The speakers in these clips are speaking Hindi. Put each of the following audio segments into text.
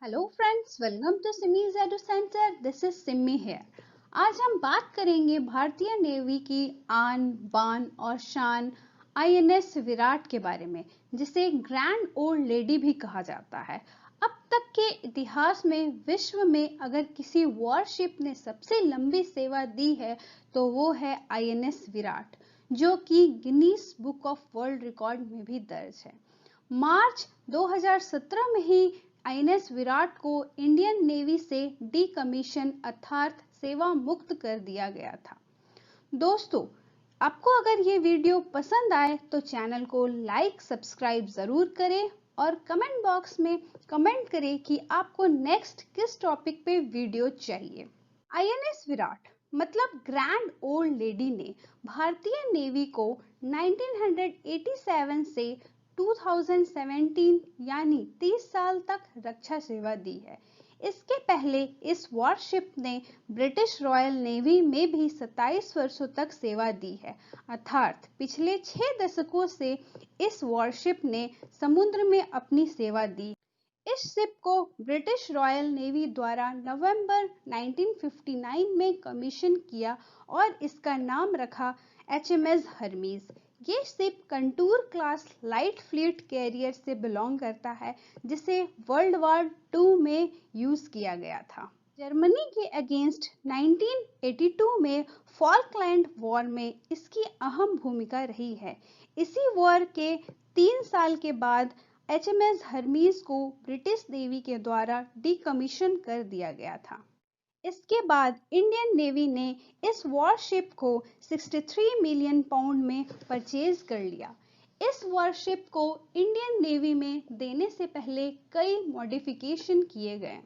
Hello friends, welcome to Simi's edu centre. This is Simi here. आज हम बात करेंगे भारतीय नेवी की आन बान और शान आईएनएस विराट के बारे में, जिसे ग्रैंड ओल्ड लेडी भी कहा जाता है। अब तक के इतिहास में विश्व में अगर किसी वॉरशिप ने सबसे लंबी सेवा दी है तो वो है आईएनएस विराट, जो कि Guinness book of world record में भी दर्ज है। मार्च 2017 में ही आईएनएस विराट को इंडियन नेवी से डीकमीशन अर्थात सेवा मुक्त कर दिया गया था। दोस्तों, आपको अगर ये वीडियो पसंद आए तो चैनल को लाइक सब्सक्राइब जरूर करें और कमेंट बॉक्स में कमेंट करें कि आपको नेक्स्ट किस टॉपिक पे वीडियो चाहिए। आईएनएस विराट मतलब ग्रैंड ओल्ड लेडी ने भारतीय नेवी को 1987 से 2017 यानी 30 साल तक रक्षा सेवा दी है। इसके पहले इस वॉरशिप ने ब्रिटिश रॉयल नेवी में भी 27 वर्षों तक सेवा दी है, अर्थात पिछले 6 दशकों से इस वॉरशिप ने समुद्र में अपनी सेवा दी। इस शिप को ब्रिटिश रॉयल नेवी द्वारा नवंबर 1959 में कमीशन किया और इसका नाम रखा एचएमएस हर्मीज। ये ship Centaur class light fleet carrier से बिलोंग करता है, जिसे वर्ल्ड वॉर 2 में यूज किया गया था। जर्मनी के अगेंस्ट 1982 में फॉल्कलैंड वॉर में इसकी अहम भूमिका रही है। इसी वॉर के 3 साल के बाद एचएमएस हर्मीज को ब्रिटिश नेवी के द्वारा डीकमीशन कर दिया गया था। इसके बाद इंडियन नेवी ने इस वॉरशिप को 63 मिलियन पाउंड में परचेज कर लिया। इस वॉरशिप को इंडियन नेवी में देने से पहले कई मॉडिफिकेशन किए गए।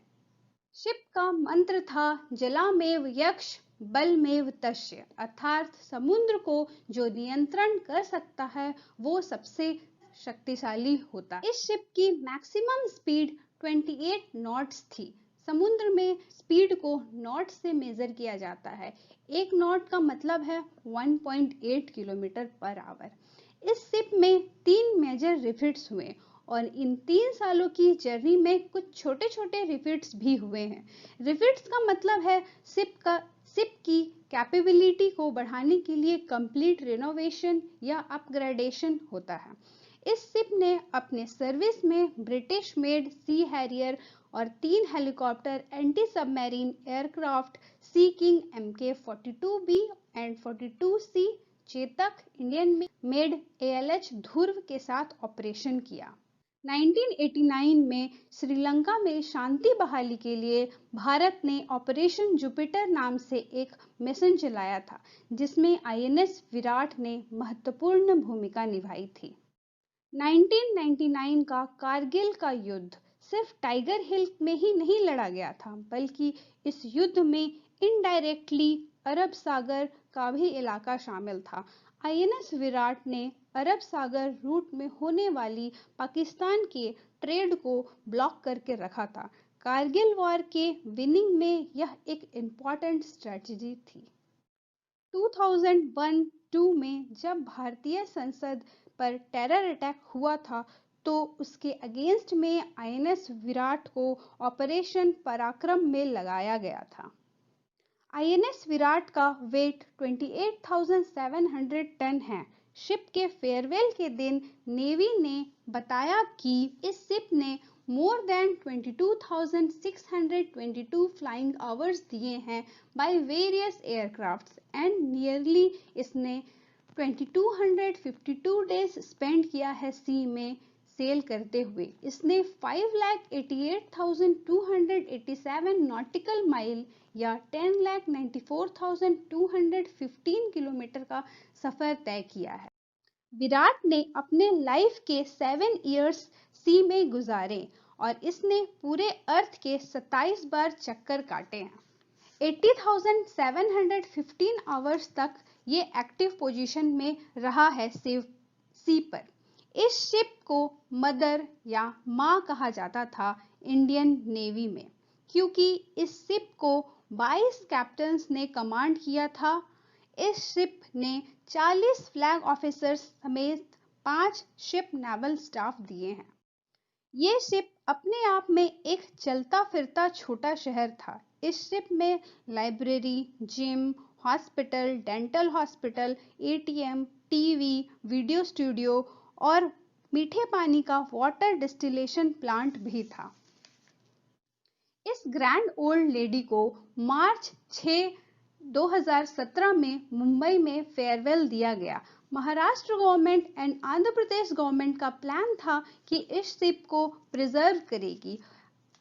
शिप का मंत्र था जलामेव यक्ष बलमेव तस्य, अर्थात समुद्र को जो नियंत्रण कर सकता है वो सबसे शक्तिशाली होता है। इस शिप की मैक्सिमम स्पीड 28 नॉट्स थी। समुद्र में स्पीड को नॉट से मेजर किया जाता है। एक नॉट का मतलब है 1.8 किलोमीटर पर आवर। इस शिप में 3 मेजर रिफिट्स हुए और इन 3 सालों की जर्नी में कुछ छोटे छोटे रिफिट्स भी हुए हैं। रिफिट्स का मतलब है शिप की कैपेबिलिटी को बढ़ाने के लिए कंप्लीट रिनोवेशन या अपग्रेडेशन होता है। इस शिप ने अपने सर्विस में ब्रिटिश मेड सी हैरियर और 3 helicopter anti submarine aircraft Sea King MK-42B and 42C Chetak Indian made ALH Dhruv के साथ ऑपरेशन किया। 1989 में श्रीलंका में शांति बहाली के लिए भारत ने ऑपरेशन जुपिटर नाम से एक मिशन चलाया था, जिसमें आईएनएस विराट ने महत्वपूर्ण भूमिका निभाई थी। 1999 का कारगिल का युद्ध सिर्फ टाइगर हिल में ही नहीं लड़ा गया था, बल्कि इस युद्ध में इनडायरेक्टली अरब सागर का भी इलाका शामिल था। आईएनएस विराट ने अरब सागर रूट में होने वाली पाकिस्तान के ट्रेड को ब्लॉक करके रखा था। कारगिल वॉर के विनिंग में यह एक इम्पॉर्टेंट स्ट्रेटजी थी। 2001-2 में जब भारतीय संसद पर टेरर अटैक हुआ था तो उसके अगेंस्ट में आईएनएस विराट को ऑपरेशन पराक्रम में लगाया गया था। आईएनएस विराट का वेट 28,700 टन है। शिप के फेयरवेल के दिन नेवी ने बताया कि इस शिप ने मोर देन 22,622 फ्लाइंग आवर्स दिए हैं by various aircrafts and nearly इसने 2252 डेज स्पेंड किया है सी में सेल करते हुए। इसने 5,88,287 नॉटिकल माइल या 10,94,215 किलोमीटर का सफर तय किया है। विराट ने अपने लाइफ के 7 इयर्स सी में गुजारे और इसने पूरे अर्थ के 27 बार चक्कर काटे हैं। 80,715 आवर्स तक ये एक्टिव पोजीशन में रहा है सी पर। इस शिप को मदर या माँ कहा जाता था इंडियन नेवी में, क्योंकि इस शिप को 22 कैप्टन्स ने कमांड किया था। इस शिप ने 40 फ्लैग ऑफिसर्स समेत 5 शिप नेवल स्टाफ दिए हैं। ये शिप अपने आप में एक चलता फिरता छोटा शहर था। इस शिप में library, gym, hospital, dental hospital, ATM, TV, video studio और मीठे पानी का वाटर डिस्टिलेशन प्लांट भी था। इस ग्रैंड ओल्ड लेडी को मार्च 6, 2017 में मुंबई में फेयरवेल दिया गया। Maharashtra government and Andhra Pradesh government का प्लान था कि इस शिप को प्रिजर्व करेगी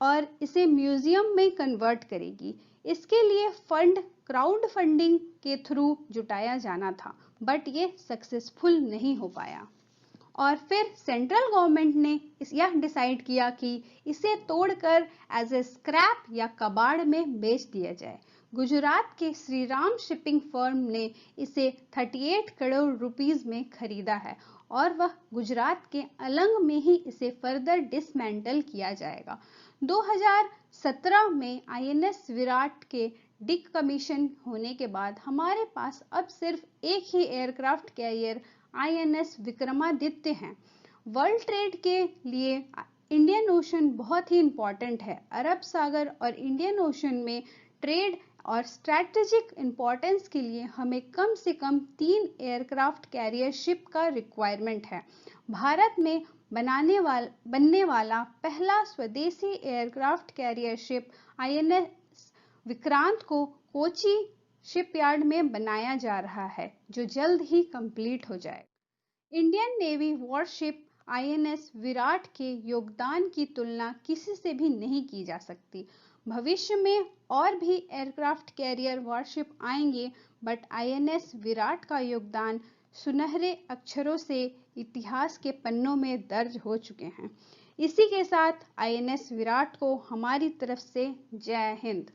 और इसे म्यूजियम में कन्वर्ट करेगी। इसके लिए फंड क्राउड फंडिंग के थ्रू जुटाया जाना था, बट ये सक्सेसफुल नहीं हो पाया। और फिर सेंट्रल गवर्नमेंट ने यह डिसाइड किया कि इसे तोड़कर एज ए स्क्रैप या कबाड़ में बेच दिया जाए। गुजरात के श्री राम शिपिंग फर्म ने इसे 38 करोड़ रुपीस में खरीदा है और वह गुजरात के अलंग में ही इसे फर्दर डिसमेंटल किया जाएगा। 2017 में आईएनएस विराट के डिकमीशन होने के बाद हमारे पास अब सिर्फ एक ही एयरक्राफ्ट कैरियर आईएनएस विक्रमादित्य हैं। वर्ल्ड ट्रेड के लिए इंडियन ओशन बहुत ही इंपॉर्टेंट है। अरब सागर और इंडियन ओशन में ट्रेड और स्ट्रैटेजिक इंपॉर्टेंस के लिए हमें कम से कम 3 एयरक्राफ्ट कैरियर शिप का रिक्वायरमेंट है। भारत में बनने वाला पहला स्वदेशी aircraft carrier ship INS Vikrant को कोची शिपयार्ड में बनाया जा रहा है, जो जल्द ही कंप्लीट हो जाएगा। Indian navy worship INS Virat के योगदान की तुलना किसी से भी नहीं की जा सकती। भविष्य में और भी एयरक्राफ्ट कैरियर वॉरशिप आएंगे, बट आईएनएस विराट का योगदान सुनहरे अक्षरों से इतिहास के पन्नों में दर्ज हो चुके हैं। इसी के साथ आईएनएस विराट को हमारी तरफ से जय हिंद।